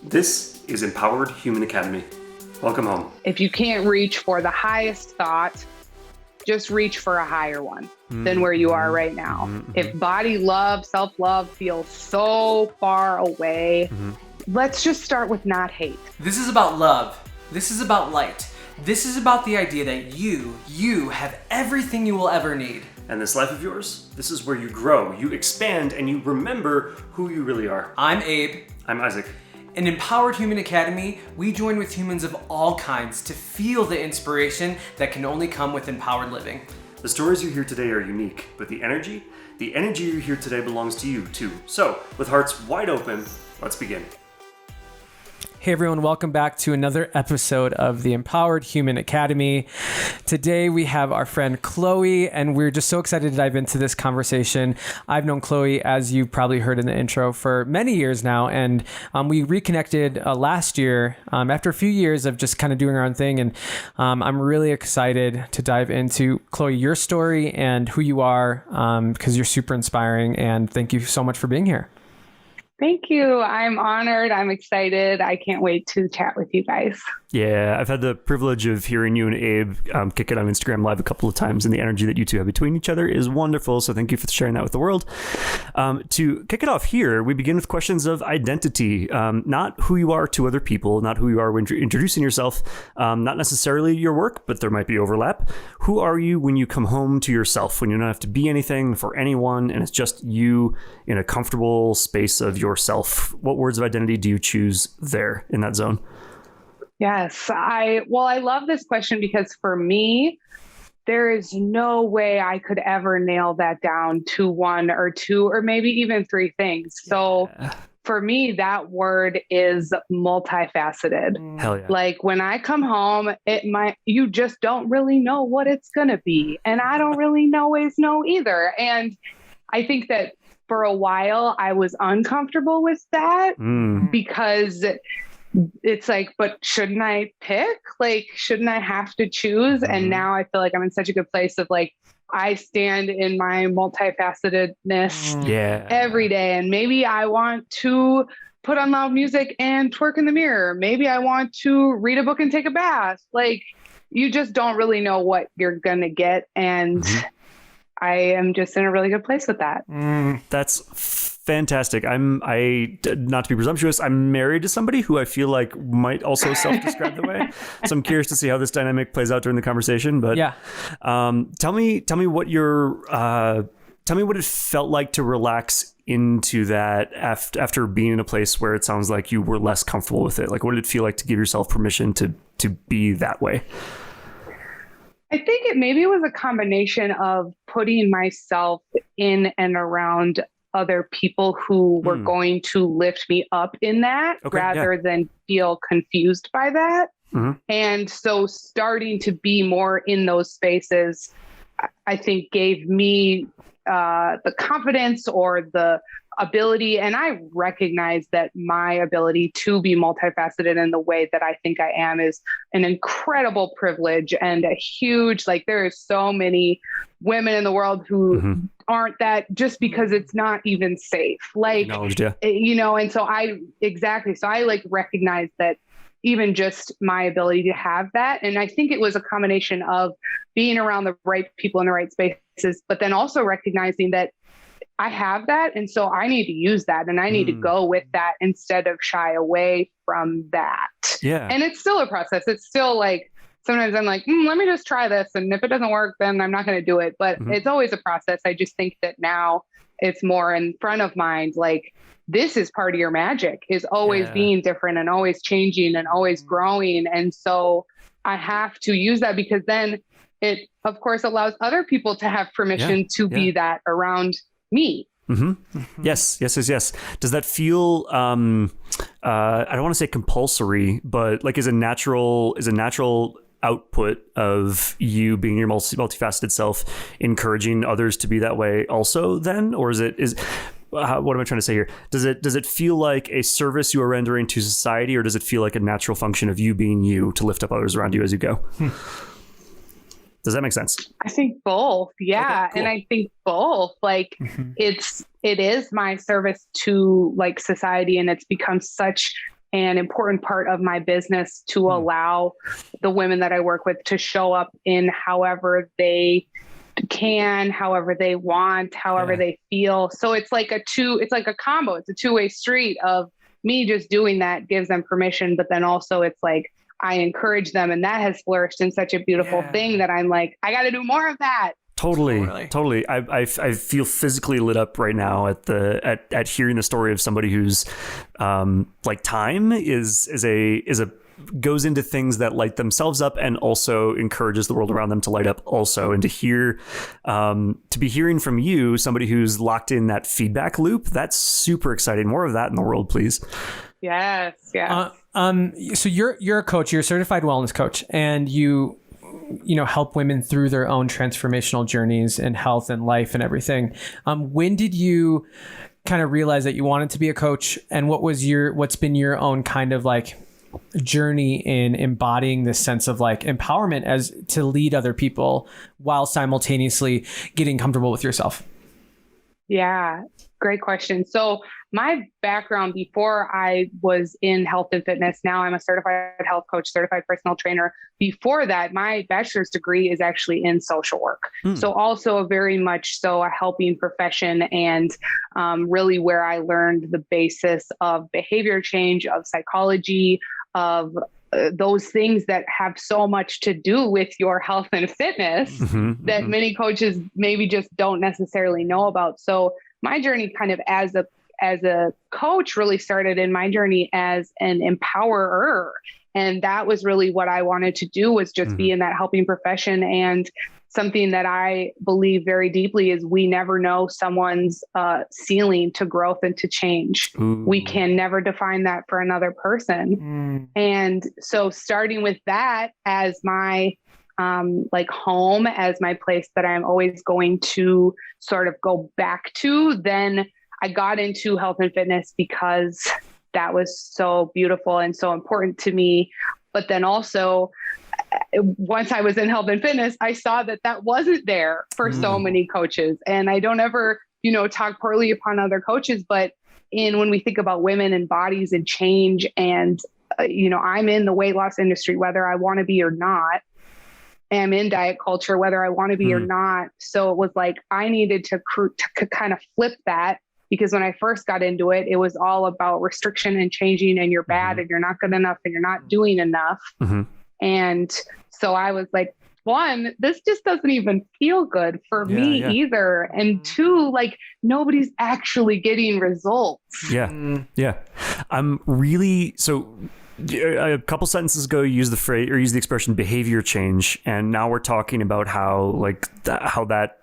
This is Empowered Human Academy. Welcome home. If you can't reach for the highest thought, just reach for a higher one than where you are right now. If body love, self-love feels so far away, let's just start with not hate. This is about love. This is about light. This is about the idea that you have everything you will ever need. And this life of yours, this is where you grow, you expand, and you remember who you really are. I'm Abe. I'm Isaac. In Empowered Human Academy, we join with humans of all kinds to feel the inspiration that can only come with empowered living. The stories you hear today are unique, but the energy you hear today belongs to you too. So, with hearts wide open, let's begin. Hey everyone, welcome back to another episode of the Empowered Human Academy. Today we have our friend Chloe, and we're just so excited to dive into this conversation. I've known Chloe, as you probably heard in the intro, for many years now, and we reconnected last year after a few years of just kind of doing our own thing, and I'm really excited to dive into, Chloe, your story and who you are, because you're super inspiring, and thank you so much for being here. Thank you. I'm honored. I'm excited. I can't wait to chat with you guys. Yeah, I've had the privilege of hearing you and Abe kick it on Instagram Live a couple of times, and the energy that you two have between each other is wonderful. So thank you for sharing that with the world. To kick it off here, we begin with questions of identity, not who you are to other people, not who you are when introducing yourself, not necessarily your work, but there might be overlap. Who are you when you come home to yourself, when you don't have to be anything for anyone, and it's just you in a comfortable space of yourself? What words of identity do you choose there in that zone? Yes, I love this question because for me, there is no way I could ever nail that down to one or two or maybe even three things. So for me, that word is multifaceted. Hell yeah. Like when I come home, you just don't really know what it's going to be. And I don't really always know either. And I think that for a while I was uncomfortable with that because it's like, but shouldn't I pick? Like, shouldn't I have to choose? And now I feel like I'm in such a good place of like, I stand in my multifacetedness every day. And maybe I want to put on loud music and twerk in the mirror. Maybe I want to read a book and take a bath. Like, you just don't really know what you're going to get. And I am just in a really good place with that. That's fantastic. I not to be presumptuous, I'm married to somebody who I feel like might also self-describe the way. So I'm curious to see how this dynamic plays out during the conversation. But tell me what tell me what it felt like to relax into that after being in a place where it sounds like you were less comfortable with it. Like, what did it feel like to give yourself permission to be that way? I think it was a combination of putting myself in and around other people who were going to lift me up in that rather than feel confused by that. And so starting to be more in those spaces, I think gave me the confidence or the ability. And I recognize that my ability to be multifaceted in the way that I think I am is an incredible privilege and a huge, like, there is so many women in the world who aren't that, just because it's not even safe. Like, and so I like recognize that even just my ability to have that. And I think it was a combination of being around the right people in the right spaces, but then also recognizing that I have that. And so I need to use that and I need to go with that instead of shy away from that. Yeah. And it's still a process. It's still like, sometimes I'm like, let me just try this. And if it doesn't work, then I'm not going to do it. But it's always a process. I just think that now it's more in front of mind. Like, this is part of your magic, is always being different and always changing and always growing. And so I have to use that because then it, of course, allows other people to have permission to be that around me. Yes. Does that feel, I don't want to say compulsory, but like is a natural output of you being your multifaceted self, encouraging others to be that way also then? Or what am I trying to say here? Does it feel like a service you are rendering to society, or does it feel like a natural function of you being you to lift up others around you as you go? Does that make sense? I think both. Yeah. Okay, cool. And I think both, like it is my service to like society, and it's become such an important part of my business to allow the women that I work with to show up in however they can, however they want, however they feel. So it's like a combo. It's a two-way street of me just doing that gives them permission, but then also it's like I encourage them, and that has flourished in such a beautiful thing that I'm like, I got to do more of that. Totally. I feel physically lit up right now at hearing the story of somebody who's like time is a goes into things that light themselves up and also encourages the world around them to light up also. And to hear, to be hearing from you, somebody who's locked in that feedback loop, that's super exciting. More of that in the world, please. Yes. So you're a coach, you're a certified wellness coach, and you help women through their own transformational journeys in health and life and everything. When did you kind of realize that you wanted to be a coach, and what's been your own kind of like journey in embodying this sense of like empowerment as to lead other people while simultaneously getting comfortable with yourself? Yeah, great question. So my background before I was in health and fitness, now I'm a certified health coach, certified personal trainer. Before that, my bachelor's degree is actually in social work. So also a very much so a helping profession, and really where I learned the basis of behavior change, of psychology, of those things that have so much to do with your health and fitness that many coaches maybe just don't necessarily know about. So my journey kind of as a coach really started in my journey as an empowerer. And that was really what I wanted to do, was just be in that helping profession. And something that I believe very deeply is we never know someone's ceiling to growth and to change. We can never define that for another person. And so starting with that as my like home, as my place that I'm always going to sort of go back to, then I got into health and fitness because that was so beautiful and so important to me. But then also, once I was in health and fitness, I saw that wasn't there for so many coaches. And I don't ever, talk poorly upon other coaches, but when we think about women and bodies and change, and, I'm in the weight loss industry, whether I want to be or not. I'm in diet culture, whether I want to be or not. So it was like, I needed to kind of flip that, because when I first got into it, it was all about restriction and changing, and you're bad and you're not good enough and you're not doing enough. And so I was like, one, this just doesn't even feel good for me either. And two, like nobody's actually getting results. Yeah. I'm really, so a couple sentences ago, you used the phrase or used the expression behavior change. And now we're talking about how that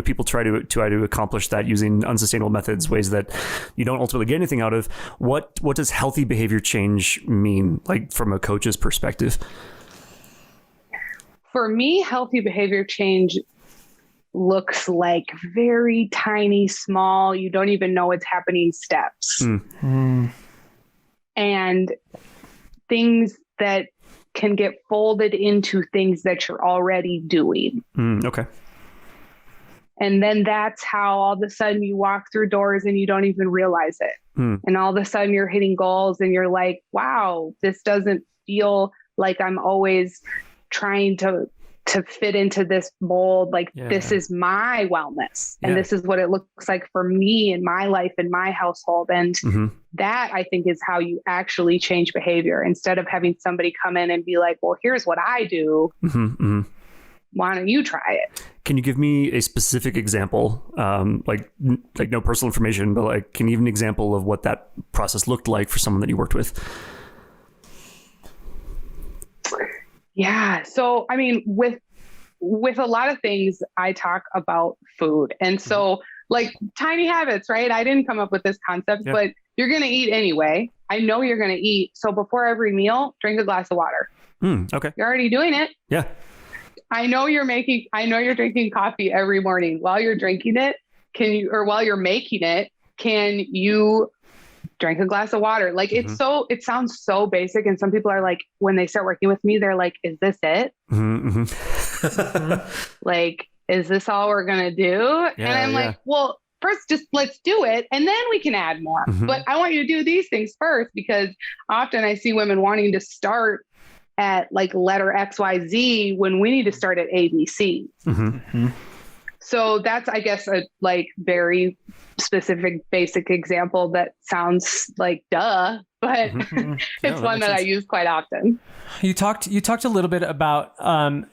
people try to accomplish that using unsustainable methods, ways that you don't ultimately get anything out of. What does healthy behavior change mean, like from a coach's perspective? For me, healthy behavior change looks like very tiny, small, you don't even know it's happening steps. And things that can get folded into things that you're already doing. Okay. And then that's how all of a sudden you walk through doors and you don't even realize it. And all of a sudden you're hitting goals and you're like, wow, this doesn't feel like I'm always trying to fit into this mold. Like this is my wellness, and this is what it looks like for me in my life, in my household. And that, I think, is how you actually change behavior, instead of having somebody come in and be like, well, here's what I do. Why don't you try it? Can you give me a specific example? Like no personal information, but like, can you give an example of what that process looked like for someone that you worked with? Yeah. So, I mean, with a lot of things, I talk about food. And so like tiny habits, right? I didn't come up with this concept, but you're going to eat anyway. I know you're going to eat. So before every meal, drink a glass of water. Okay. You're already doing it. Yeah. I know you're drinking coffee every morning. While you're drinking it, while you're making it, can you drink a glass of water? Like it sounds so basic. And some people are like, when they start working with me, they're like, is this it? Like, is this all we're going to do? And I'm like, well, first just let's do it and then we can add more. But I want you to do these things first, because often I see women wanting to start at like letter XYZ when we need to start at ABC. So that's, I guess, a like very specific, basic example that sounds like duh, but it's one that I use quite often. You talked a little bit about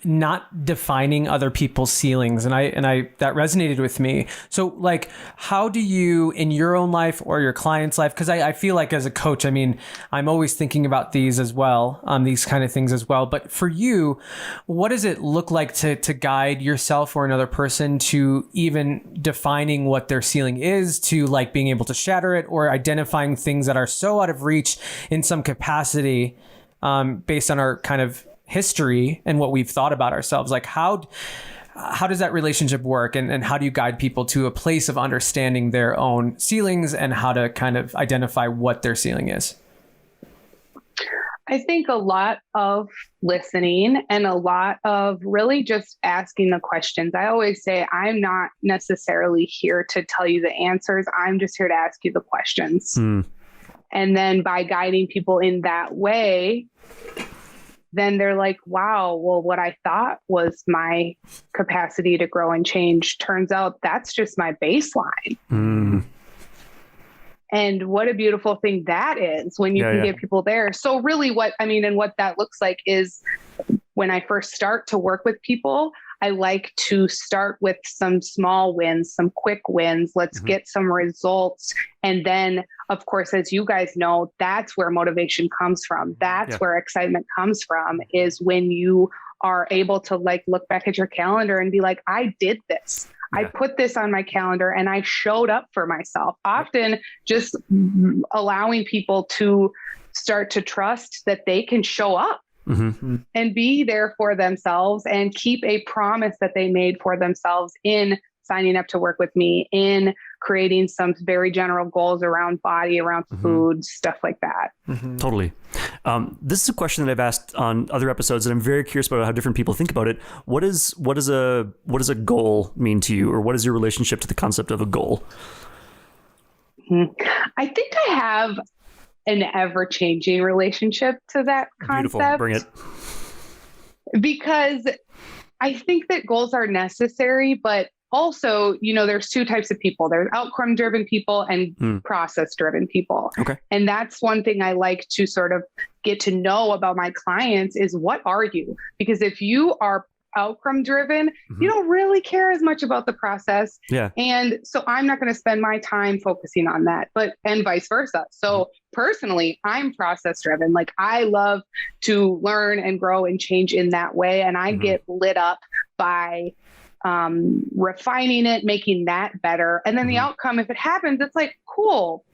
not defining other people's ceilings, and I that resonated with me. So like, how do you in your own life or your client's life? Because I feel like as a coach, I mean, I'm always thinking about these as well, these kind of things as well. But for you, what does it look like to guide yourself or another person to even defining what their ceiling is, to like being able to shatter it, or identifying things that are so out of reach in some capacity? Based on our kind of history and what we've thought about ourselves, like how does that relationship work, and how do you guide people to a place of understanding their own ceilings and how to kind of identify what their ceiling is? I think a lot of listening and a lot of really just asking the questions. I always say I'm not necessarily here to tell you the answers. I'm just here to ask you the questions. And then by guiding people in that way, then they're like, wow, well, what I thought was my capacity to grow and change turns out that's just my baseline. And what a beautiful thing that is when you can get people there. So really what that looks like is when I first start to work with people, I like to start with some small wins, some quick wins. Let's get some results. And then, of course, as you guys know, that's where motivation comes from. That's where excitement comes from, is when you are able to like look back at your calendar and be like, I did this. I put this on my calendar and I showed up for myself. Often just allowing people to start to trust that they can show up. And be there for themselves and keep a promise that they made for themselves in signing up to work with me, in creating some very general goals around body, around food, stuff like that. Totally. This is a question that I've asked on other episodes, and I'm very curious about how different people think about it. What does a goal mean to you, or what is your relationship to the concept of a goal? I think I have an ever-changing relationship to that concept. Beautiful. Bring it. Because I think that goals are necessary, but also, there's two types of people. There's outcome-driven people and process-driven people. Okay. And that's one thing I like to sort of get to know about my clients is, what are you? Because if you are outcome driven, you don't really care as much about the process. And so I'm not going to spend my time focusing on that, and vice versa. So personally, I'm process driven. Like, I love to learn and grow and change in that way. And I get lit up by refining it, making that better. And then the outcome, if it happens, it's like, cool.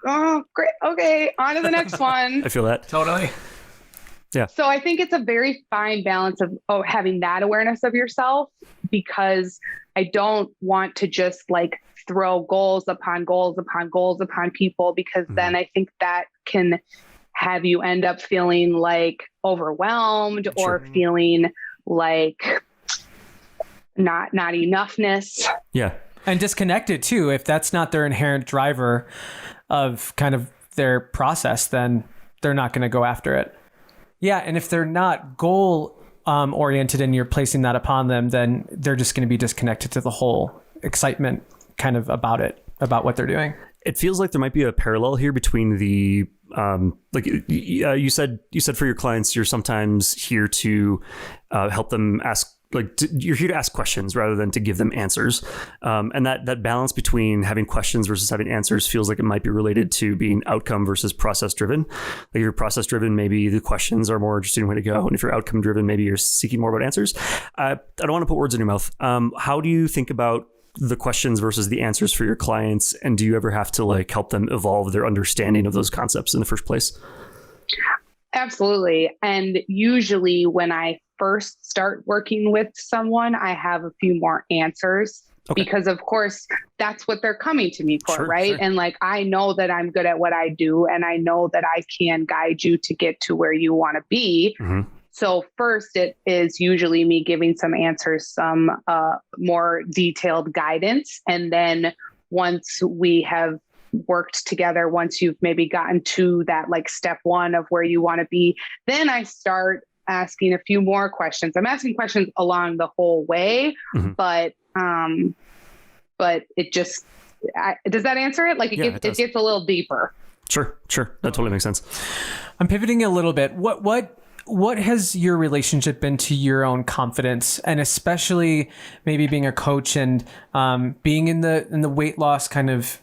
Oh, great. Okay. On to the next one. I feel that. Totally. Yeah. So I think it's a very fine balance of having that awareness of yourself, because I don't want to just like throw goals upon goals upon goals upon people, because then I think that can have you end up feeling like overwhelmed or feeling like not enoughness. Yeah. And disconnected too. If that's not their inherent driver of kind of their process, then they're not going to go after it. Yeah. And if they're not goal oriented and you're placing that upon them, then they're just going to be disconnected to the whole excitement kind of about what they're doing. It feels like there might be a parallel here between the you said for your clients, you're sometimes here to help them ask. You're here to ask questions rather than to give them answers. And that balance between having questions versus having answers feels like it might be related to being outcome versus process driven. Like, if you're process driven, maybe the questions are more interesting way to go. And if you're outcome driven, maybe you're seeking more about answers. I don't want to put words in your mouth. How do you think about the questions versus the answers for your clients? And do you ever have to like help them evolve their understanding of those concepts in the first place? Absolutely. And usually when I first start working with someone, I have a few more answers because of course that's what they're coming to me for. Right. Sure. And like, I know that I'm good at what I do, and I know that I can guide you to get to where you want to be. So first, it is usually me giving some answers, some more detailed guidance. And then once we have worked together, once you've maybe gotten to that like step one of where you want to be, then I start asking a few more questions. I'm asking questions along the whole way, but it just, does that answer it? Like it gets a little deeper. Sure. That totally makes sense. I'm pivoting a little bit. What has your relationship been to your own confidence, and especially maybe being a coach and being in the weight loss kind of,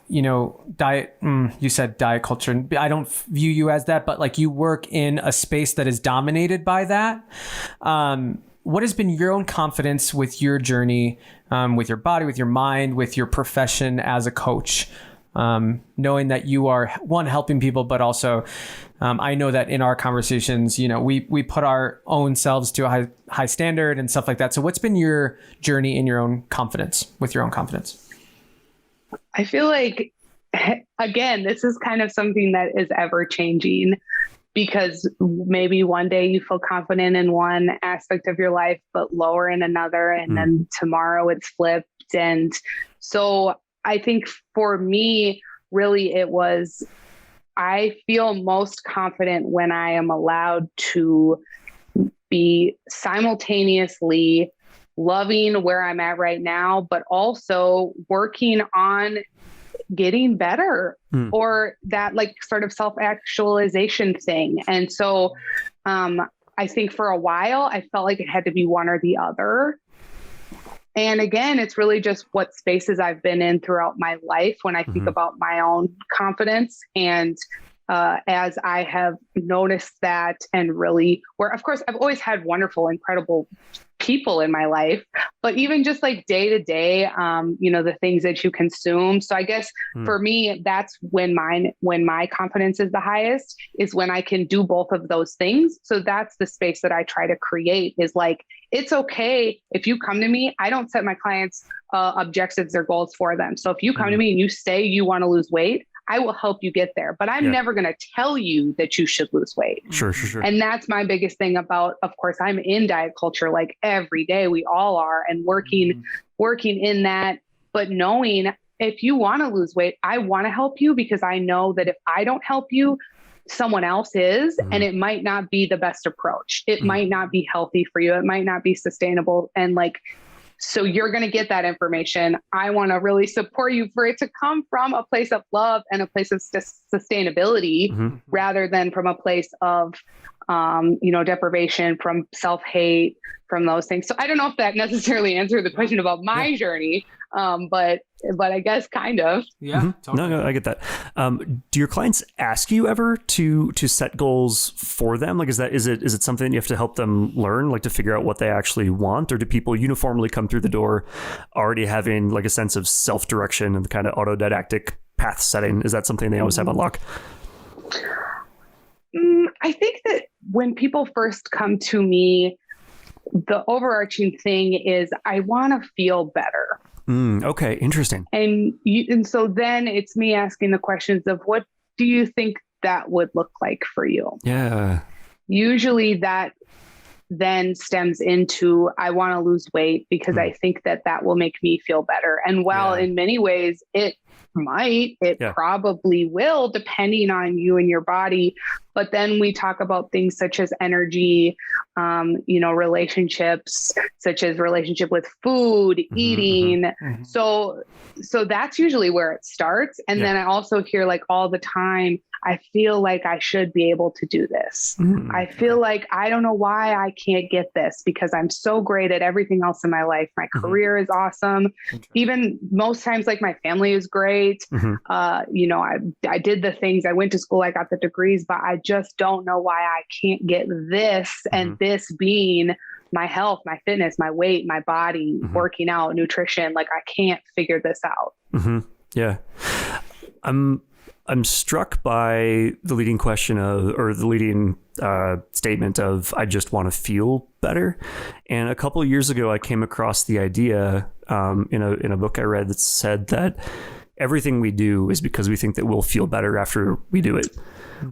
diet, you said diet culture, and I don't view you as that, but like you work in a space that is dominated by that. What has been your own confidence with your journey, with your body, with your mind, with your profession as a coach? Knowing that you are one helping people, but also I know that in our conversations, we put our own selves to a high standard and stuff like that. So what's been your journey in your own confidence, with your own confidence? I feel like, again, this is kind of something that is ever changing, because maybe one day you feel confident in one aspect of your life, but lower in another. And then tomorrow it's flipped. And so I think for me, really, it was, I feel most confident when I am allowed to be simultaneously loving where I'm at right now, but also working on getting better or that like sort of self-actualization thing. And so I think for a while, I felt like it had to be one or the other. And again, it's really just what spaces I've been in throughout my life when I think about my own confidence. And as I have noticed that, and really where, of course, I've always had wonderful, incredible people in my life, but even just like day to day, the things that you consume. So I guess for me, that's when my confidence is the highest, is when I can do both of those things. So that's the space that I try to create, is like, it's okay if you come to me. I don't set my clients objectives or goals for them. So if you come to me and you say you want to lose weight, I will help you get there, but I'm never going to tell you that you should lose weight. Sure. And that's my biggest thing about, of course, I'm in diet culture like every day. We all are, and working in that, but knowing if you want to lose weight, I want to help you, because I know that if I don't help you, someone else is, and it might not be the best approach. It might not be healthy for you. It might not be sustainable. And like, so you're going to get that information. I want to really support you for it to come from a place of love and a place of sustainability, rather than from a place of, deprivation, from self-hate, from those things. So I don't know if that necessarily answered the question about my journey, but I guess kind of. Yeah. Totally. No, I get that. Do your clients ask you ever to set goals for them? Like, is it something you have to help them learn, like to figure out what they actually want? Or do people uniformly come through the door already having like a sense of self-direction and the kind of autodidactic path setting? Is that something they always have on lock? I think that when people first come to me, the overarching thing is I want to feel better. Okay, interesting. And so then it's me asking the questions of, what do you think that would look like for you? Yeah. Usually that then stems into, I want to lose weight because I think that will make me feel better. And while in many ways it probably will, depending on you and your body. But then we talk about things such as energy, relationships, such as relationship with food, eating. So that's usually where it starts. And then I also hear like all the time, I feel like I should be able to do this. I feel like I don't know why I can't get this, because I'm so great at everything else in my life. My career is awesome. Even most times, like my family is great. I did the things, I went to school, I got the degrees, but I just don't know why I can't get this. And this being my health, my fitness, my weight, my body, working out, nutrition, like I can't figure this out. Yeah. I'm struck by the leading question or the leading statement of, I just want to feel better. And a couple of years ago, I came across the idea in a book I read that said that everything we do is because we think that we'll feel better after we do it.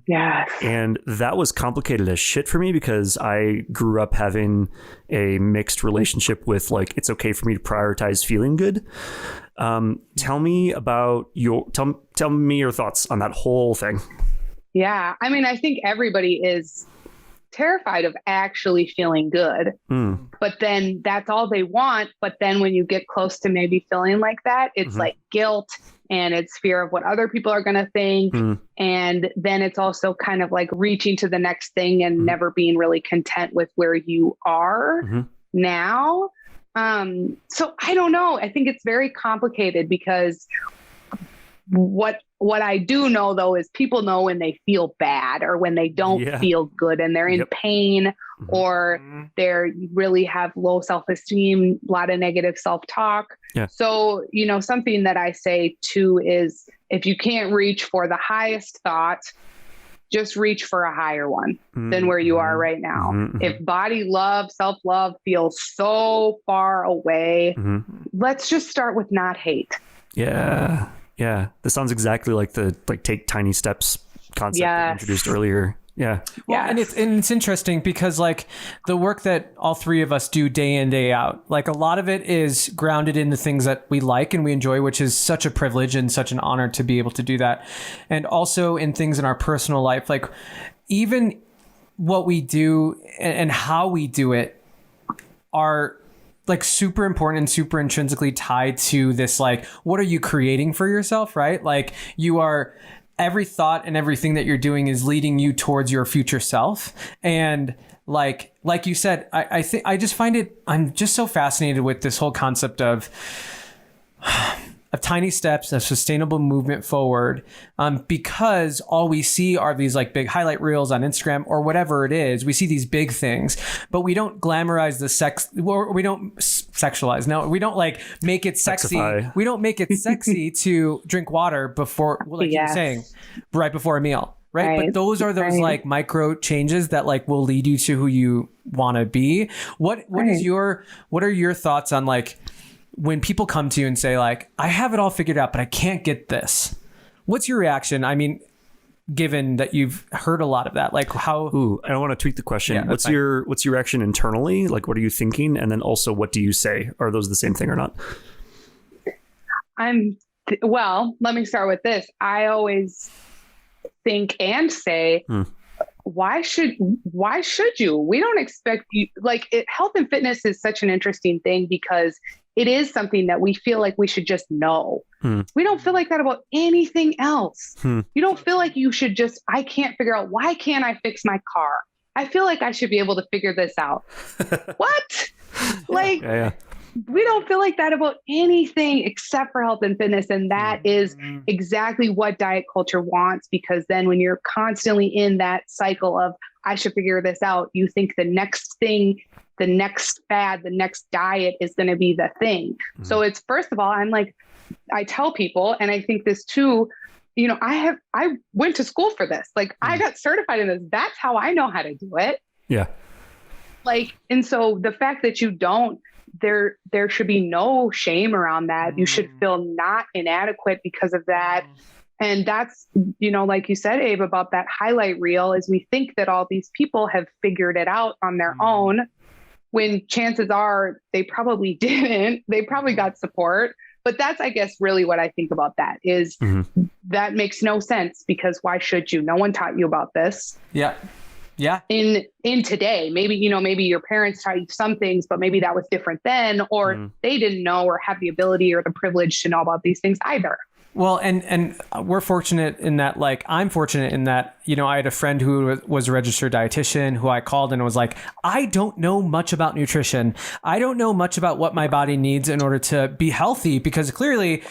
Yes. And that was complicated as shit for me because I grew up having a mixed relationship with like, it's okay for me to prioritize feeling good. Tell me about tell me your thoughts on that whole thing. Yeah. I mean, I think everybody is terrified of actually feeling good, but then that's all they want. But then when you get close to maybe feeling like that, it's like guilt and it's fear of what other people are going to think. And then it's also kind of like reaching to the next thing and never being really content with where you are now. So I don't know. I think it's very complicated because what I do know though is people know when they feel bad or when they don't feel good and they're in pain or they really have low self-esteem, a lot of negative self-talk. So, you know, something that I say too is if you can't reach for the highest thought, just reach for a higher one than where you are right now. If body love, self-love feels so far away, let's just start with not hate. Yeah, this sounds exactly like the take tiny steps concept that I introduced earlier. Yeah. Well, and it's interesting because like the work that all three of us do day in, day out, like a lot of it is grounded in the things that we like and we enjoy, which is such a privilege and such an honor to be able to do that. And also in things in our personal life, like even what we do and how we do it are like super important and super intrinsically tied to this, like, what are you creating for yourself, right? Like every thought and everything that you're doing is leading you towards your future self. And like you said, I think I just find I'm just so fascinated with this whole concept of tiny steps, of sustainable movement forward, because all we see are these like big highlight reels on Instagram or whatever it is. We see these big things, but we don't glamorize the sex, or we don't sexualize. No, we don't like make it sexy. Sexify. We don't make it sexy to drink water before, like you were saying, right before a meal. Right. But those are those like micro changes that like will lead you to who you want to be. What are your thoughts on like, when people come to you and say like, I have it all figured out, but I can't get this. What's your reaction? I mean, given that you've heard a lot of that, like how... Ooh, I don't want to tweak the question. Yeah, what's your reaction internally? Like, what are you thinking? And then also, what do you say? Are those the same thing or not? Well, let me start with this. I always think and say, why should you? We don't expect you, like health and fitness is such an interesting thing because it is something that we feel like we should just know. We don't feel like that about anything else. You don't feel like you should I can't figure out, why can't I fix my car? I feel like I should be able to figure this out. What? Like, we don't feel like that about anything except for health and fitness. And that is exactly what diet culture wants, because then when you're constantly in that cycle of, I should figure this out, you think the next thing, the next fad, the next diet is going to be the thing. So it's, first of all, I tell people, and I think this too, you know, I went to school for this. Like I got certified in this. That's how I know how to do it. Yeah. Like, and so the fact that you don't, there should be no shame around that. You should feel not inadequate because of that. And that's, you know, like you said, Abe, about that highlight reel, is we think that all these people have figured it out on their own, when chances are they probably didn't. They probably got support. But that's, I guess, really what I think about that is that makes no sense, because why should you? No one taught you about this. Yeah. Yeah. In today, maybe, you know, maybe your parents taught you some things, but maybe that was different then, or they didn't know or have the ability or the privilege to know about these things either. Well, and we're fortunate in that, like, I'm fortunate in that, you know, I had a friend who was a registered dietitian who I called and was like, I don't know much about nutrition. I don't know much about what my body needs in order to be healthy, because clearly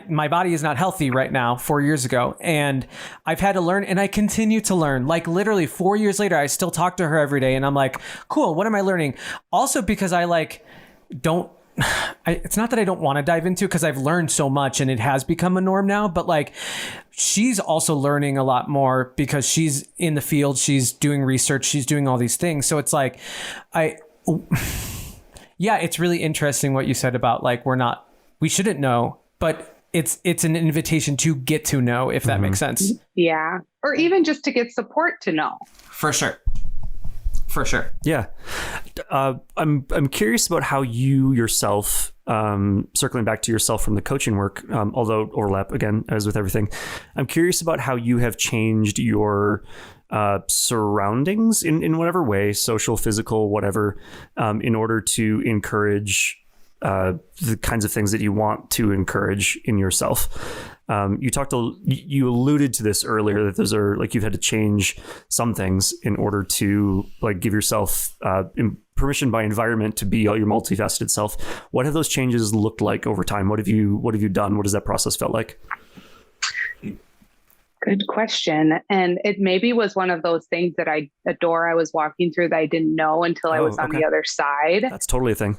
my body is not healthy right now, 4 years ago. And I've had to learn, and I continue to learn. Like literally 4 years later, I still talk to her every day and I'm like, cool, what am I learning? Also because it's not that I don't want to dive into, because I've learned so much and it has become a norm now, but like she's also learning a lot more because she's in the field, she's doing research, she's doing all these things. So it's like, it's really interesting what you said about like, we shouldn't know, but it's an invitation to get to know, if that makes sense. Yeah. Or even just to get support to know. For sure. Yeah. I'm curious about how you yourself, circling back to yourself from the coaching work, although overlap again, as with everything, I'm curious about how you have changed your surroundings in whatever way, social, physical, whatever, in order to encourage the kinds of things that you want to encourage in yourself. You alluded to this earlier, that those are like, you've had to change some things in order to like give yourself permission by environment to be all your multifaceted self. What have those changes looked like over time? What have you done? What has that process felt like? Good question. And it maybe was one of those things that I was walking through that I didn't know until I was on the other side. That's totally a thing.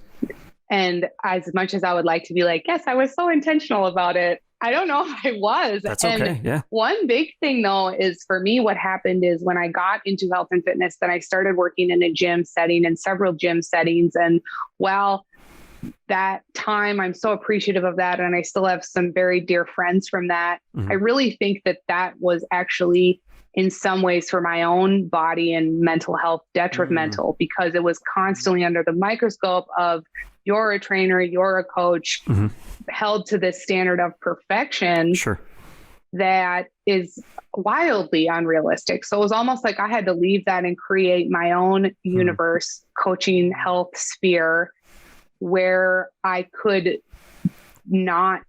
And as much as I would like to be like, yes, I was so intentional about it, I don't know if I was. That's okay. Yeah. One big thing though is, for me, what happened is when I got into health and fitness, then I started working in a gym setting and several gym settings. And while that time, I'm so appreciative of that, and I still have some very dear friends from that, I really think that was actually in some ways for my own body and mental health detrimental, because it was constantly under the microscope of, you're a trainer, you're a coach, held to this standard of perfection that is wildly unrealistic. So it was almost like I had to leave that and create my own universe, coaching health sphere, where I could not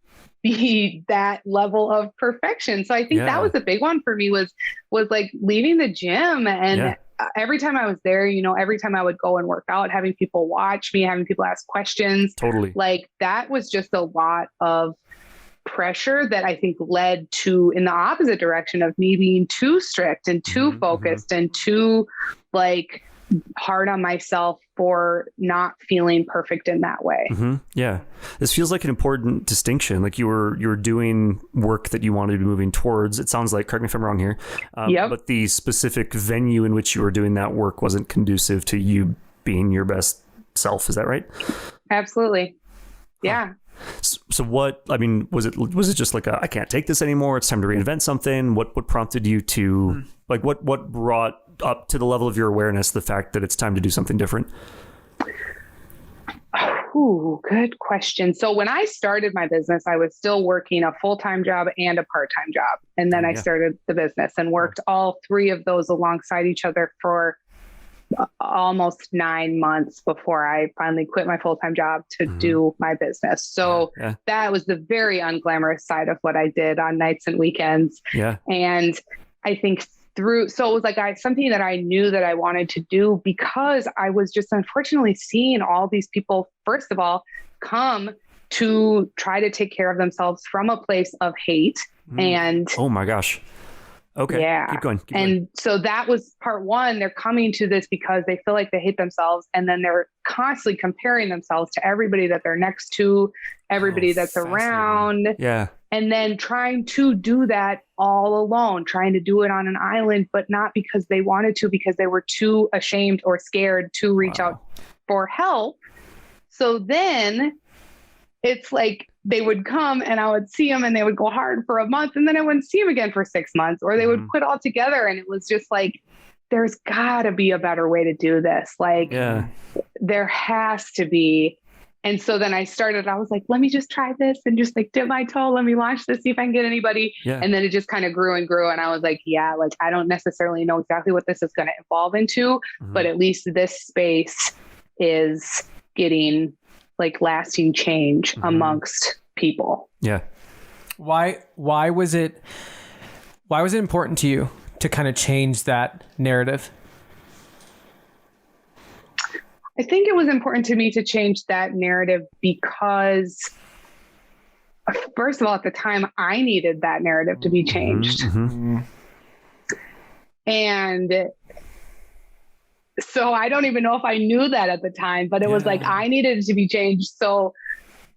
be that level of perfection. So I think that was a big one for me, was like leaving the gym, and every time I was there, every time I would go and work out, having people watch me, having people ask questions, like that was just a lot of pressure that I think led to, in the opposite direction, of me being too strict and too focused and too like hard on myself for not feeling perfect in that way. Yeah. This feels like an important distinction. Like you were doing work that you wanted to be moving towards. It sounds like, correct me if I'm wrong here, but the specific venue in which you were doing that work wasn't conducive to you being your best self. Is that right? Absolutely. Yeah. So what, I mean, was it just like I can't take this anymore, it's time to reinvent something? What prompted you to like, what brought up to the level of your awareness the fact that it's time to do something different? Ooh, good question. So when I started my business, I was still working a full-time job and a part-time job. And then I started the business and worked all three of those alongside each other for almost 9 months before I finally quit my full-time job to do my business. So that was the very unglamorous side of what I did on nights and weekends. And I think so it was like something that I knew that I wanted to do, because I was just unfortunately seeing all these people, first of all, come to try to take care of themselves from a place of hate. And oh my gosh. Okay. Yeah. Keep going. And so that was part one. They're coming to this because they feel like they hate themselves. And then they're constantly comparing themselves to everybody that they're next to, everybody that's around. Yeah. And then trying to do that all alone, trying to do it on an island, but not because they wanted to, because they were too ashamed or scared to reach out for help. So then it's like they would come and I would see them and they would go hard for a month, and then I wouldn't see them again for 6 months, or they would quit altogether. And it was just like, there's gotta be a better way to do this. Like there has to be. And so then I was like, let me just try this and just like dip my toe. Let me launch this, see if I can get anybody. And then it just kind of grew and grew. And I was like, like, I don't necessarily know exactly what this is going to evolve into, but at least this space is getting like lasting change amongst people. Yeah. Why was it important to you to kind of change that narrative? I think it was important to me to change that narrative because, first of all, at the time, I needed that narrative to be changed. And so I don't even know if I knew that at the time, but it was like, I needed it to be changed. So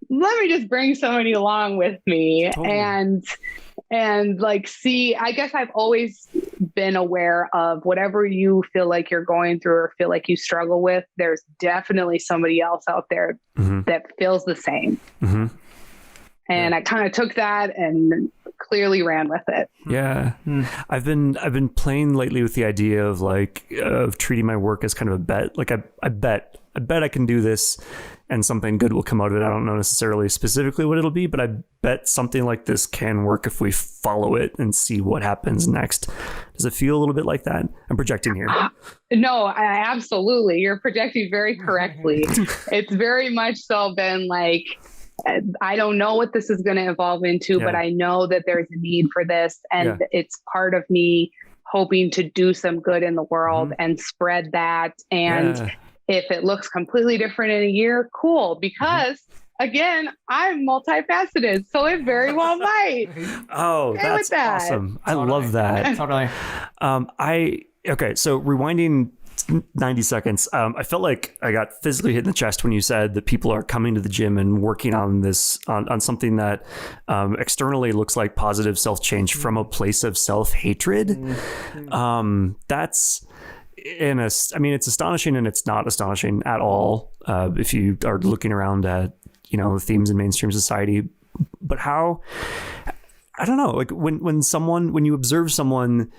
let me just bring somebody along with me and like, see, I guess I've always been aware of whatever you feel like you're going through or feel like you struggle with, there's definitely somebody else out there that feels the same. And I kind of took that and clearly ran with it. Yeah. I've been playing lately with the idea of of treating my work as kind of a bet. Like I bet I can do this and something good will come out of it. I don't know necessarily specifically what it'll be, but I bet something like this can work if we follow it and see what happens next. Does it feel a little bit like that? I'm projecting here. No, absolutely. You're projecting very correctly. It's very much so been like, I don't know what this is going to evolve into, but I know that there's a need for this. And it's part of me hoping to do some good in the world and spread that. And if it looks completely different in a year, cool. Because again, I'm multifaceted, so it very well might. Oh, that's awesome. I love that. Totally. Okay, so rewinding 90 seconds, I felt like I got physically hit in the chest when you said that people are coming to the gym and working on this, on something that externally looks like positive self-change from a place of self-hatred. That's... it's astonishing, and it's not astonishing at all if you are looking around at the themes in mainstream society. But how, I don't know, like when you observe someone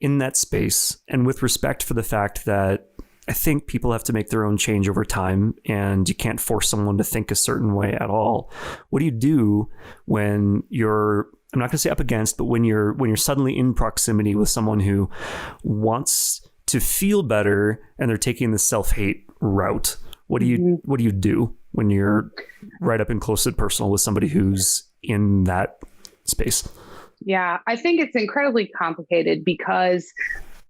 in that space, and with respect for the fact that I think people have to make their own change over time, and you can't force someone to think a certain way at all. What do you do when you're, I'm not going to say up against, but when you're suddenly in proximity with someone who wants to feel better and they're taking the self-hate route? What do you do when you're right up and close and personal with somebody who's in that space? Yeah, I think it's incredibly complicated because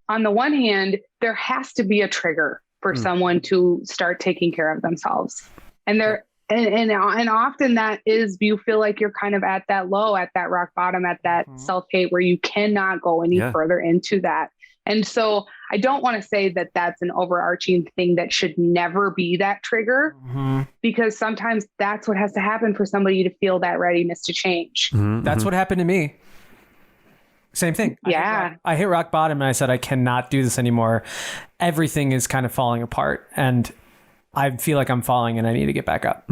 on the one hand, there has to be a trigger for someone to start taking care of themselves. And and often that is, you feel like you're kind of at that low, at that rock bottom, at that self-hate where you cannot go any further into that. And so I don't want to say that that's an overarching thing that should never be that trigger, because sometimes that's what has to happen for somebody to feel that readiness to change. That's what happened to me. Same thing. Yeah. I hit rock bottom and I said, I cannot do this anymore. Everything is kind of falling apart and I feel like I'm falling and I need to get back up.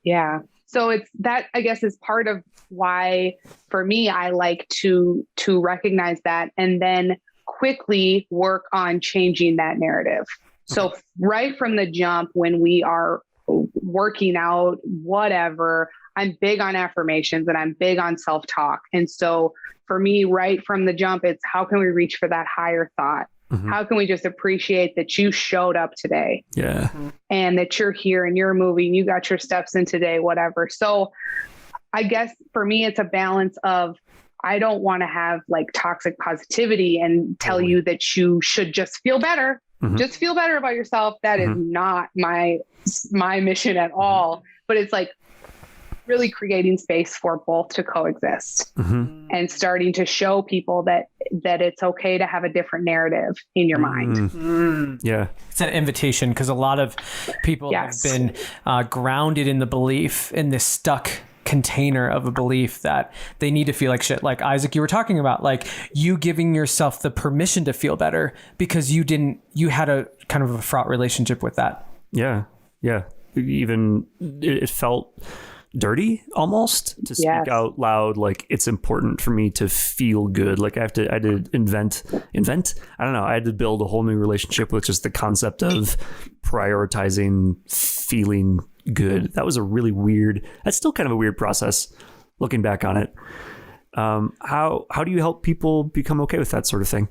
Yeah. So it's that, I guess, is part of why for me, I like to recognize that and then quickly work on changing that narrative. So right from the jump, when we are working out, whatever, I'm big on affirmations and I'm big on self-talk. And so for me, right from the jump, it's how can we reach for that higher thought? How can we just appreciate that you showed up today? Yeah. And that you're here and you're moving, you got your steps in today, whatever. So I guess for me, it's a balance of, I don't want to have like toxic positivity and tell you that you should just feel better. Just feel better about yourself. That is not my mission at all. But it's like really creating space for both to coexist and starting to show people that it's okay to have a different narrative in your mind. Yeah. It's an invitation because a lot of people have been grounded in the belief, in this stuck container of a belief that they need to feel like shit. Like Isaac, you were talking about, like you giving yourself the permission to feel better because you had a kind of a fraught relationship with that. Yeah. Yeah. Even it felt dirty almost to speak out loud. Like it's important for me to feel good. Like I had to invent. I don't know. I had to build a whole new relationship with just the concept of prioritizing feeling good. That was that's still kind of a weird process looking back on it. How do you help people become okay with that sort of thing?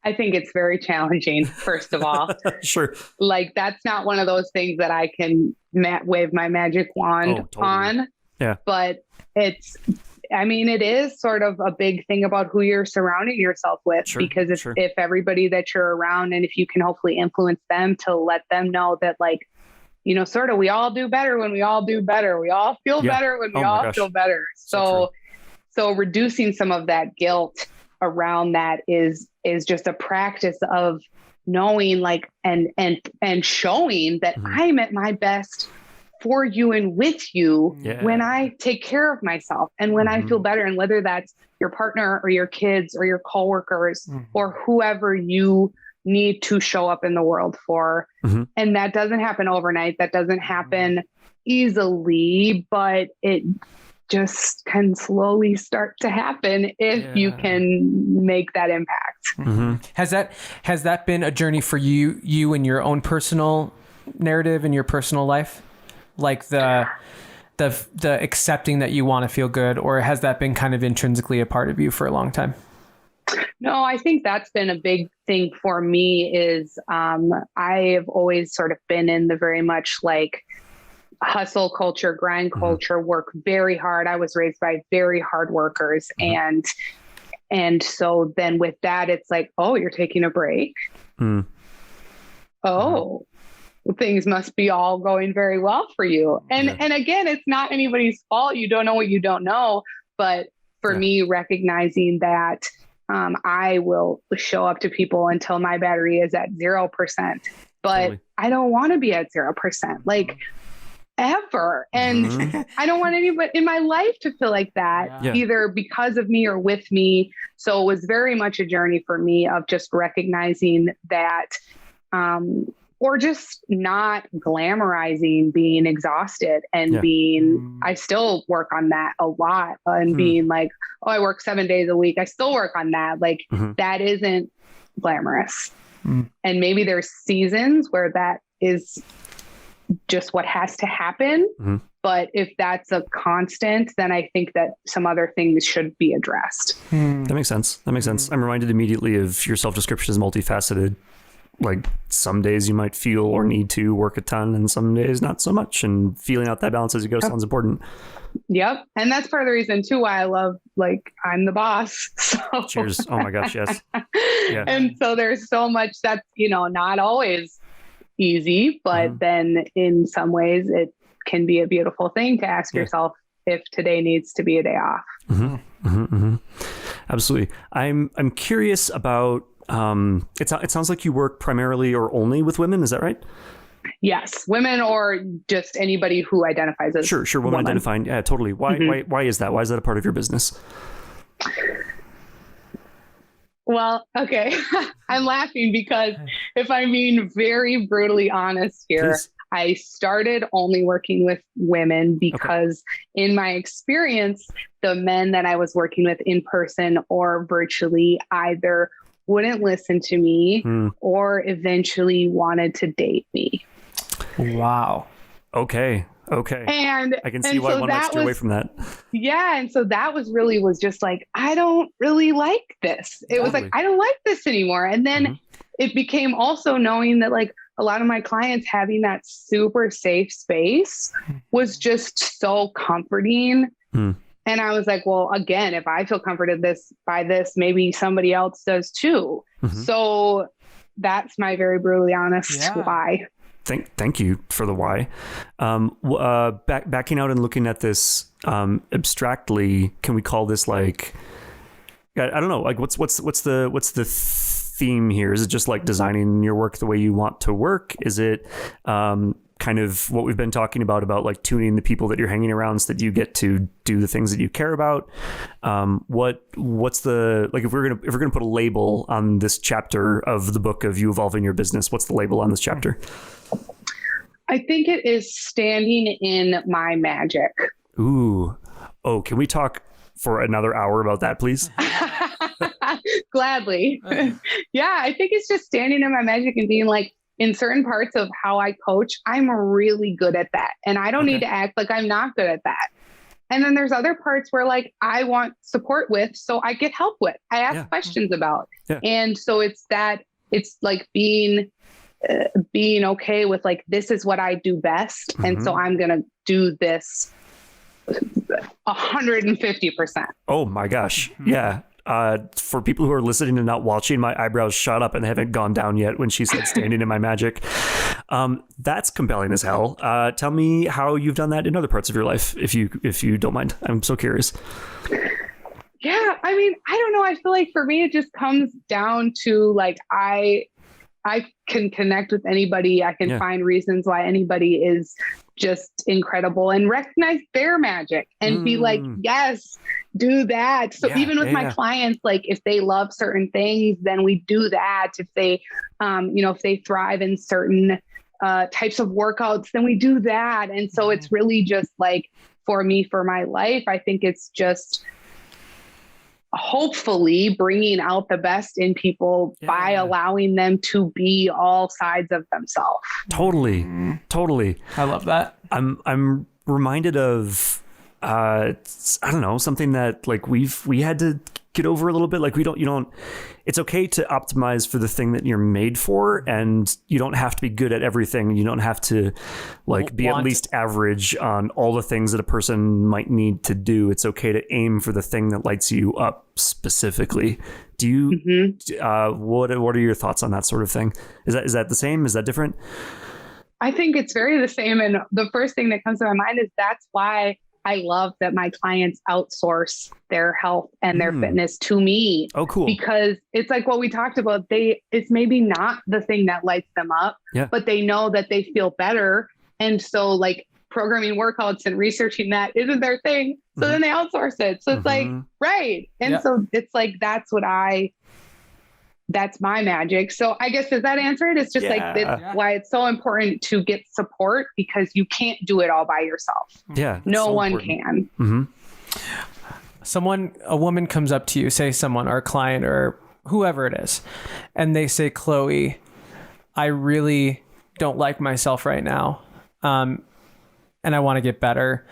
I think it's very challenging, first of all. Sure. Like that's not one of those things that I can wave my magic wand on. Yeah. But it is sort of a big thing about who you're surrounding yourself with, because if everybody that you're around and if you can hopefully influence them to let them know that like, sort of we all do better when we all do better. We all feel better when we all feel better. So reducing some of that guilt around that is just a practice of knowing like and showing that I'm at my best for you and with you when I take care of myself and when I feel better, and whether that's your partner or your kids or your coworkers or whoever you need to show up in the world for. And that doesn't happen overnight. That doesn't happen easily, but it just can slowly start to happen if you can make that impact. Mm-hmm. Has that been a journey for you in your own personal narrative in your personal life? Like the accepting that you want to feel good, or has that been kind of intrinsically a part of you for a long time? No, I think that's been a big thing for me is I have always sort of been in the very much like hustle culture, grind culture, work very hard. I was raised by very hard workers. And so then with that, it's like, oh, you're taking a break. Oh, things must be all going very well for you. And again, it's not anybody's fault. You don't know what you don't know. But for me, recognizing that I will show up to people until my battery is at 0%. But I don't want to be at 0%. Like, ever. And I don't want anybody in my life to feel like that, either because of me or with me. So it was very much a journey for me of just recognizing that, or just not glamorizing being exhausted and I still work on that a lot and being like, oh, I work 7 days a week. I still work on that. Like that isn't glamorous. And maybe there's seasons where that is just what has to happen. But if that's a constant, then I think that some other things should be addressed. That makes sense. I'm reminded immediately of your self-description as multifaceted. Like some days you might feel or need to work a ton and some days not so much, and feeling out that balance as you go sounds important. Yep. And that's part of the reason too why I love, like, I'm the boss. So. Cheers. Oh my gosh, yes. Yeah. And so there's so much that's, not always easy, but then in some ways it can be a beautiful thing to ask yourself if today needs to be a day off. Absolutely. I'm curious about it sounds like you work primarily or only with women, is that right? Yes, women or just anybody who identifies as sure women identifying. Yeah, totally. Why is that? Why is that a part of your business? Well, okay. I'm laughing because if I'm being very brutally honest here, please. I started only working with women because in my experience, the men that I was working with in person or virtually either wouldn't listen to me or eventually wanted to date me. Wow. Okay. And I can see why one might steer away from that. Yeah. And so that was just like, I don't really like this. It was like, I don't like this anymore. And then it became also knowing that like a lot of my clients having that super safe space was just so comforting. And I was like, well, again, if I feel comforted by this, maybe somebody else does too. So that's my very brutally honest why. Thank you for the why. Backing out and looking at this abstractly, can we call this like, I don't know, like what's the theme here? Is it just like designing your work the way you want to work? Is it kind of what we've been talking about like tuning the people that you're hanging around so that you get to do the things that you care about? What's the, like, if we're gonna put a label on this chapter of the book of You Evolving Your Business, what's the label on this chapter? I think it is standing in my magic. Ooh. Oh, can we talk for another hour about that, please? Gladly. Yeah, I think it's just standing in my magic and being like, in certain parts of how I coach, I'm really good at that. And I don't need to act like I'm not good at that. And then there's other parts where like I want support with, so I get help with, I ask questions about. And so it's like being okay with like, this is what I do best. And so I'm going to do this 150%. Oh my gosh. Yeah. For people who are listening and not watching, my eyebrows shot up and they haven't gone down yet when she said standing in my magic. That's compelling as hell. Tell me how you've done that in other parts of your life, if you don't mind. I'm so curious. Yeah. I mean, I don't know. I feel like for me, it just comes down to like, I can connect with anybody. I can find reasons why anybody is just incredible and recognize their magic and be like, yes, do that. So even with my clients, like if they love certain things, then we do that. If they, if they thrive in certain types of workouts, then we do that. And so it's really just like, for me, for my life, I think it's just hopefully bringing out the best in people by allowing them to be all sides of themselves. Totally. I love that. I'm reminded of I don't know, something that like we had to get over a little bit. Like it's okay to optimize for the thing that you're made for, and you don't have to be good at everything. You don't have to like be at least average on all the things that a person might need to do. It's okay to aim for the thing that lights you up specifically. Do you, what are your thoughts on that sort of thing? Is that the same? Is that different? I think it's very the same. And the first thing that comes to my mind is that's why I love that my clients outsource their health and their fitness to me. Oh, cool. Because it's like what we talked about. It's maybe not the thing that lights them up, but they know that they feel better. And so like programming workouts and researching that isn't their thing. So then they outsource it. So it's like, right. And so it's like, that's my magic. So I guess, does that answer it? It's just why it's so important to get support, because you can't do it all by yourself. Yeah. No one can. A woman comes up to you, say someone, or a client or whoever it is, and they say, Chloe, I really don't like myself right now. And I want to get better.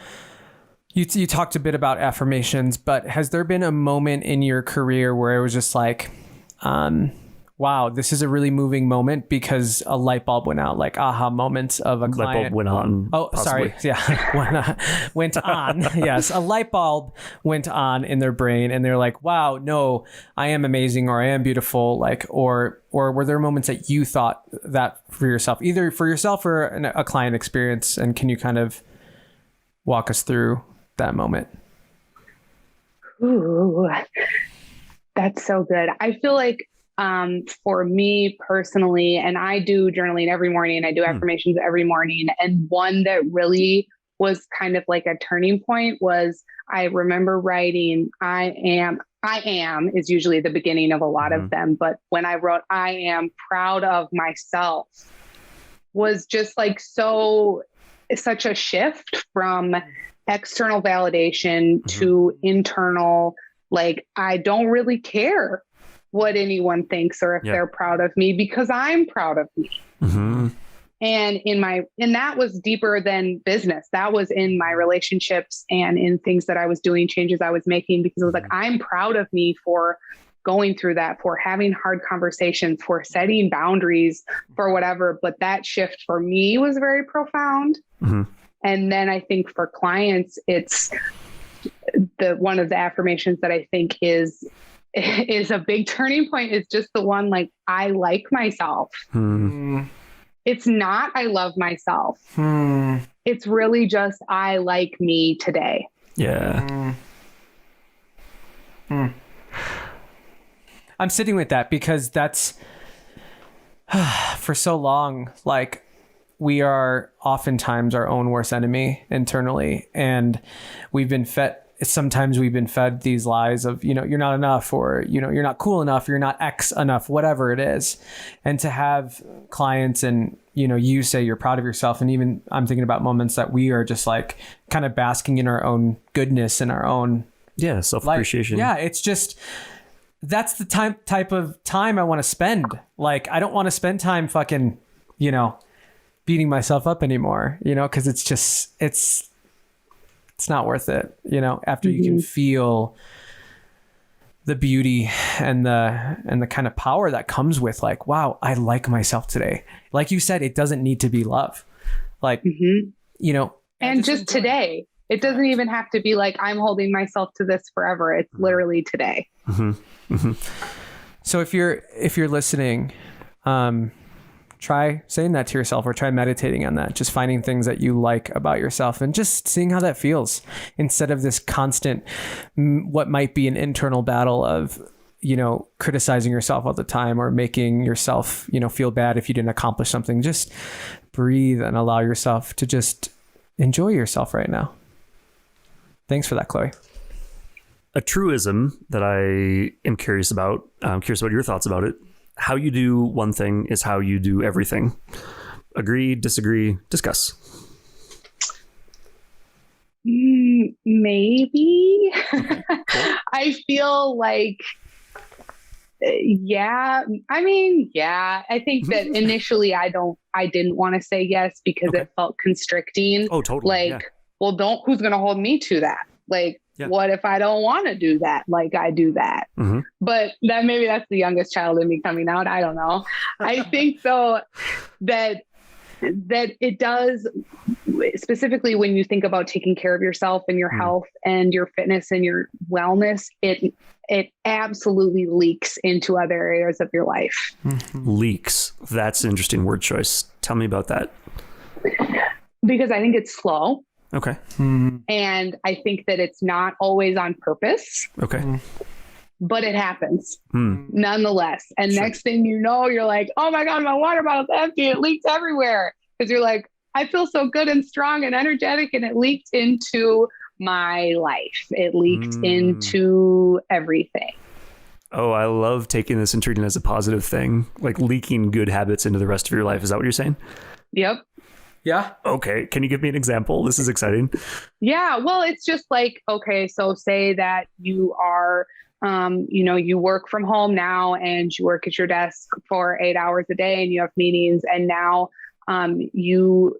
You talked a bit about affirmations, but has there been a moment in your career where it was just like, wow, this is a really moving moment because a light bulb went out, like aha moments of a client. Light bulb went on. Oh, possibly. Sorry. Yeah. went on. Yes. A light bulb went on in their brain and they're like, wow, no, I am amazing, or I am beautiful. Like, or were there moments that you thought that for yourself, either for yourself or a client experience? And can you kind of walk us through that moment? Ooh, that's so good. I feel like for me personally, and I do journaling every morning, I do affirmations every morning. And one that really was kind of like a turning point was, I remember writing, I am is usually the beginning of a lot of them. But when I wrote, I am proud of myself, was just like such a shift from external validation to internal. Like, I don't really care what anyone thinks or if they're proud of me, because I'm proud of me. And that was deeper than business. That was in my relationships and in things that I was doing, changes I was making, because it was like, I'm proud of me for going through that, for having hard conversations, for setting boundaries, for whatever. But that shift for me was very profound. And then I think for clients, it's one of the affirmations that I think is a big turning point is just the one, like, I like myself. It's not, I love myself. It's really just, I like me today. Yeah. I'm sitting with that because that's for so long, like, we are oftentimes our own worst enemy internally. And sometimes we've been fed these lies of, you're not enough, or, you're not cool enough, you're not X enough, whatever it is. And to have clients and, you say you're proud of yourself. And even I'm thinking about moments that we are just like kind of basking in our own goodness and our own self-appreciation. Yeah. It's just, that's the type of time I want to spend. Like, I don't want to spend time fucking, beating myself up anymore, cause it's just, it's not worth it, after you can feel the beauty and the kind of power that comes with, like, wow, I like myself today. Like you said, it doesn't need to be love. Like, and just today, it doesn't even have to be like, I'm holding myself to this forever. It's literally today. So if you're listening, try saying that to yourself, or try meditating on that, just finding things that you like about yourself and just seeing how that feels, instead of this constant, what might be an internal battle of, criticizing yourself all the time, or making yourself, feel bad if you didn't accomplish something. Just breathe and allow yourself to just enjoy yourself right now. Thanks for that, Chloe. A truism that I am curious about, I'm curious about your thoughts about it. How you do one thing is how you do everything. Agree, disagree, discuss. Maybe. I feel like, yeah. I mean, yeah. I think that initially I didn't want to say yes because it felt constricting. Oh, totally. Like, well, who's going to hold me to that? Like, what if I don't want to do that? Like, I do that. But maybe that's the youngest child in me coming out. I don't know. I think though that it does, specifically when you think about taking care of yourself and your health and your fitness and your wellness, it absolutely leaks into other areas of your life. Leaks. That's an interesting word choice. Tell me about that. Because I think it's slow. Okay. And I think that it's not always on purpose. Okay. But it happens nonetheless. And next thing you know, you're like, oh my God, my water bottle's empty. It leaks everywhere. Because you're like, I feel so good and strong and energetic. And it leaked into my life. It leaked into everything. Oh, I love taking this and treating it as a positive thing, like leaking good habits into the rest of your life. Is that what you're saying? Yep. Yeah. Okay. Can you give me an example? This is exciting. Yeah. Well, it's just like, okay, so say that you are, you work from home now and you work at your desk for 8 hours a day and you have meetings, and now you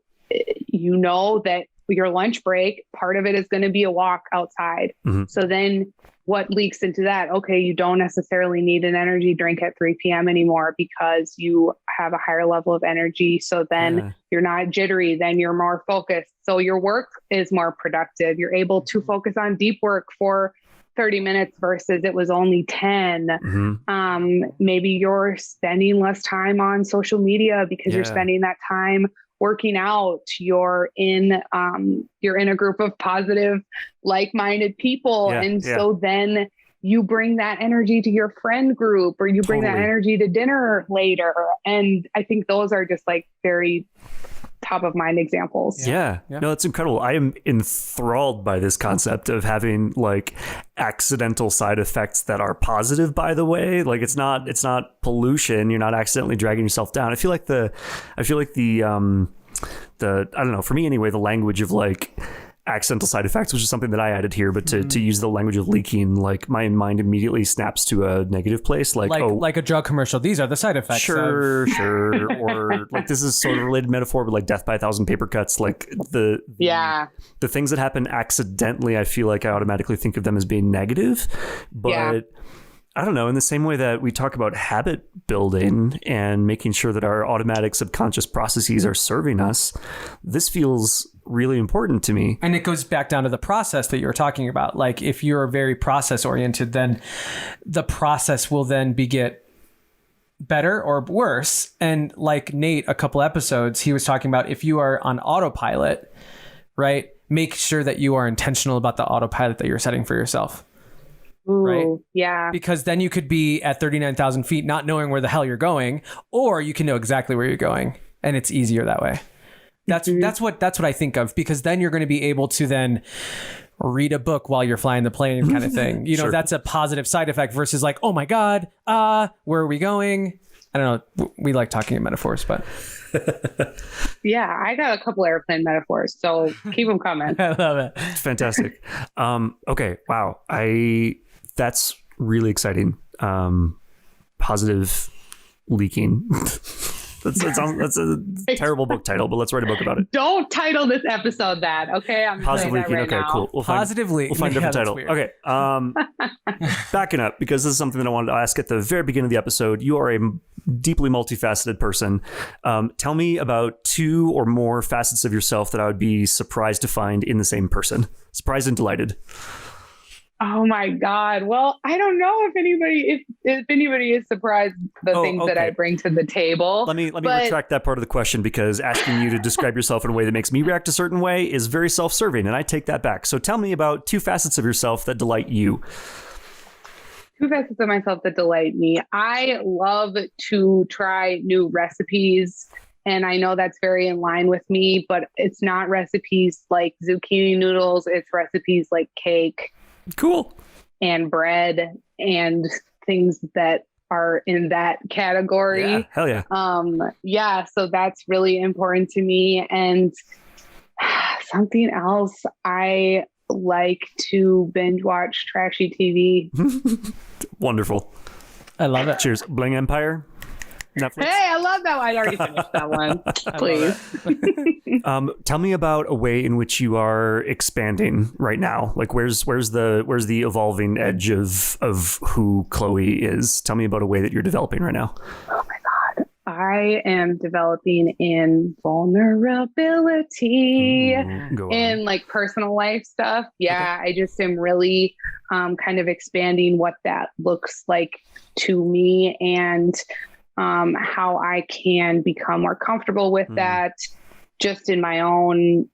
know that your lunch break, part of it is going to be a walk outside. So then what leaks into that? Okay, you don't necessarily need an energy drink at 3 p.m. anymore because you have a higher level of energy. So then you're not jittery, then you're more focused. So your work is more productive. You're able to focus on deep work for 30 minutes versus it was only 10. Maybe you're spending less time on social media because you're spending that time working out. You're in a group of positive, like-minded people. So then you bring that energy to your friend group, or you bring that energy to dinner later. And I think those are just like very top of mind examples. Yeah. No, that's incredible. I am enthralled by this concept of having like accidental side effects that are positive, by the way. Like it's not pollution. You're not accidentally dragging yourself down. I feel like the I don't know, for me anyway, the language of like accidental side effects, which is something that I added here, but to use the language of leaking, like my mind immediately snaps to a negative place, like a drug commercial. These are the side effects. Sure. Or like this is sort of a related metaphor, but like death by 1,000 paper cuts, like the things that happen accidentally, I feel like I automatically think of them as being negative, but I don't know, in the same way that we talk about habit building and making sure that our automatic subconscious processes are serving us, this feels really important to me. And it goes back down to the process that you're talking about. Like if you're very process oriented, then the process will then get better or worse. And like Nate, a couple episodes, he was talking about if you are on autopilot, right? Make sure that you are intentional about the autopilot that you're setting for yourself. Ooh, right? Yeah. Because then you could be at 39,000 feet not knowing where the hell you're going, or you can know exactly where you're going, and it's easier that way. That's what I think of, because then you're going to be able to then read a book while you're flying the plane kind of thing. You know, that's a positive side effect versus like, oh my God, where are we going? I don't know. We like talking in metaphors, but yeah, I got a couple airplane metaphors, so keep them coming. I love it. Fantastic. Okay. Wow. That's really exciting. Positive leaking. That's a terrible book title, but let's write a book about it. Don't title this episode that, okay? I'm Positive leaking. Right okay, now. Cool. We'll find a different title. Okay. Backing up, because this is something that I wanted to ask at the very beginning of the episode. You are a deeply multifaceted person. Tell me about 2 or more facets of yourself that I would be surprised to find in the same person. Surprised and delighted. Oh my God. Well, I don't know if anybody is surprised the things that I bring to the table. Let me retract that part of the question, because asking you to describe yourself in a way that makes me react a certain way is very self-serving, and I take that back. So tell me about 2 facets of yourself that delight you. 2 facets of myself that delight me. I love to try new recipes. And I know that's very in line with me, but it's not recipes like zucchini noodles. It's recipes like cake. Cool. And bread and things that are in that category. Yeah, hell yeah. So that's really important to me. And something else, I like to binge watch trashy TV. Wonderful. I love it. Cheers. Bling Empire. Netflix. Hey, I love that one. I already finished that one. Please. Tell me about a way in which you are expanding right now. Like where's the evolving edge of who Chloe is? Tell me about a way that you're developing right now. Oh my God. I am developing in vulnerability, in like personal life stuff. Yeah, okay. I just am really kind of expanding what that looks like to me, and how I can become more comfortable with that just in my own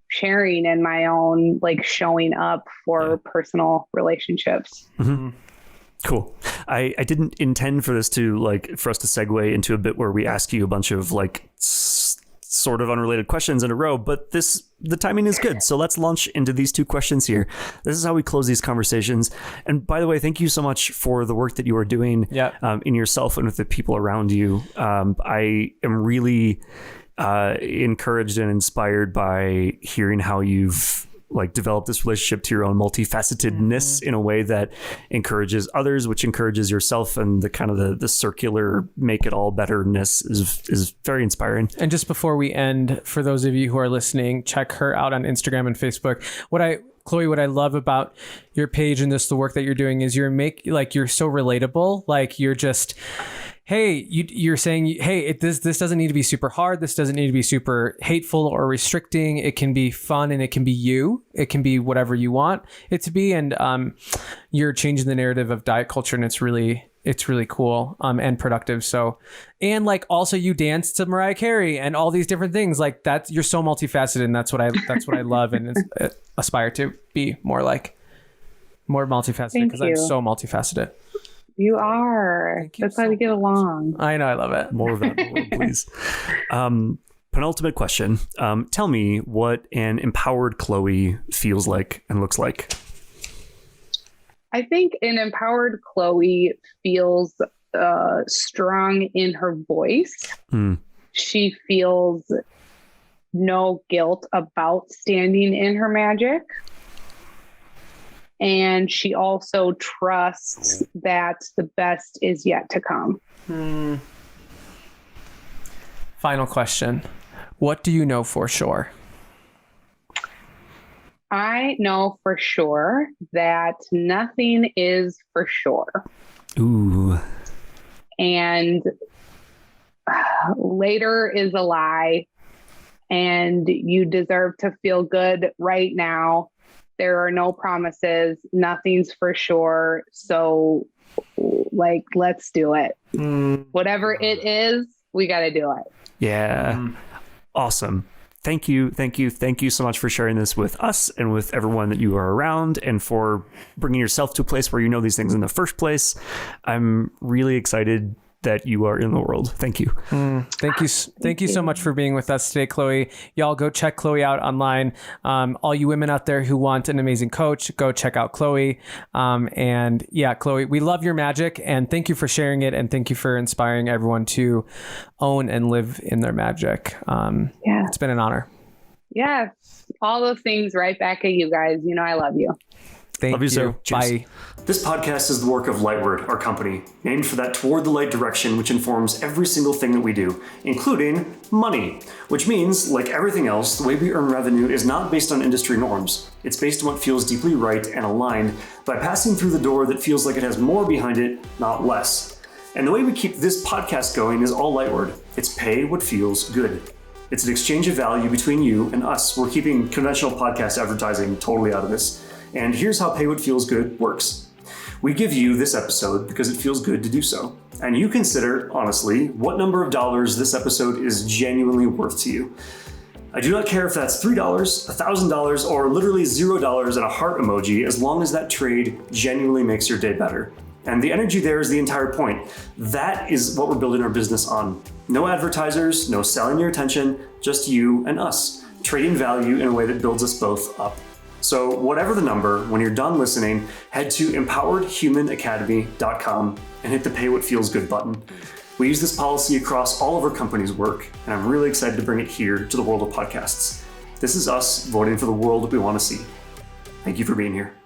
sharing and my own like showing up for personal relationships. Mm-hmm. Cool. I didn't intend for this to for us to segue into a bit where we ask you a bunch of sort of unrelated questions in a row, but the timing is good. So let's launch into these two questions here. This is how we close these conversations. And by the way, thank you so much for the work that you are doing in yourself and with the people around you. I am really encouraged and inspired by hearing how you've develop this relationship to your own multifacetedness in a way that encourages others, which encourages yourself, and the kind of the circular make it all betterness is very inspiring. And just before we end, for those of you who are listening, check her out on Instagram and Facebook. Chloe, what I love about your page and the work that you're doing is you're so relatable. Like you're just, hey, you're saying, hey, this doesn't need to be super hard. This doesn't need to be super hateful or restricting. It can be fun, and it can be you. It can be whatever you want it to be. And you're changing the narrative of diet culture, and it's really cool and productive. So, and also you dance to Mariah Carey and all these different things like that. You're so multifaceted, and that's what I love, and aspire to be more multifaceted, because I'm so multifaceted. You are. That's how we get along. I know. I love it. More of that, please. Penultimate question. Tell me what an empowered Chloe feels like and looks like. I think an empowered Chloe feels strong in her voice. She feels no guilt about standing in her magic. And she also trusts that the best is yet to come. Final question. What do you know for sure? I know for sure that nothing is for sure. Ooh. And later is a lie. And you deserve to feel good right now. There are no promises. Nothing's for sure. So let's do it. Whatever it is, we got to do it. Yeah. Awesome. Thank you so much for sharing this with us and with everyone that you are around, and for bringing yourself to a place where you know these things in the first place. I'm really excited that you are in the world. Thank you. Thank you so much for being with us today, Chloe. Y'all go check Chloe out online. All you women out there who want an amazing coach, go check out Chloe. And yeah, Chloe, we love your magic, and thank you for sharing it, and thank you for inspiring everyone to own and live in their magic. It's been an honor. Yes. All those things right back at you guys. You know, I love you. Love you, sir. Bye. This podcast is the work of Lightward, our company, named for that toward the light direction which informs every single thing that we do, including money, which means, like everything else, the way we earn revenue is not based on industry norms. It's based on what feels deeply right and aligned by passing through the door that feels like it has more behind it, not less. And the way we keep this podcast going is all Lightward. It's pay what feels good. It's an exchange of value between you and us. We're keeping conventional podcast advertising totally out of this. And here's how Pay What Feels Good works. We give you this episode because it feels good to do so. And you consider, honestly, what number of dollars this episode is genuinely worth to you. I do not care if that's $3, $1,000, or literally $0 and a heart emoji, as long as that trade genuinely makes your day better. And the energy there is the entire point. That is what we're building our business on. No advertisers, no selling your attention, just you and us, trading value in a way that builds us both up. So whatever the number, when you're done listening, head to empoweredhumanacademy.com and hit the Pay What Feels Good button. We use this policy across all of our company's work, and I'm really excited to bring it here to the world of podcasts. This is us voting for the world we want to see. Thank you for being here.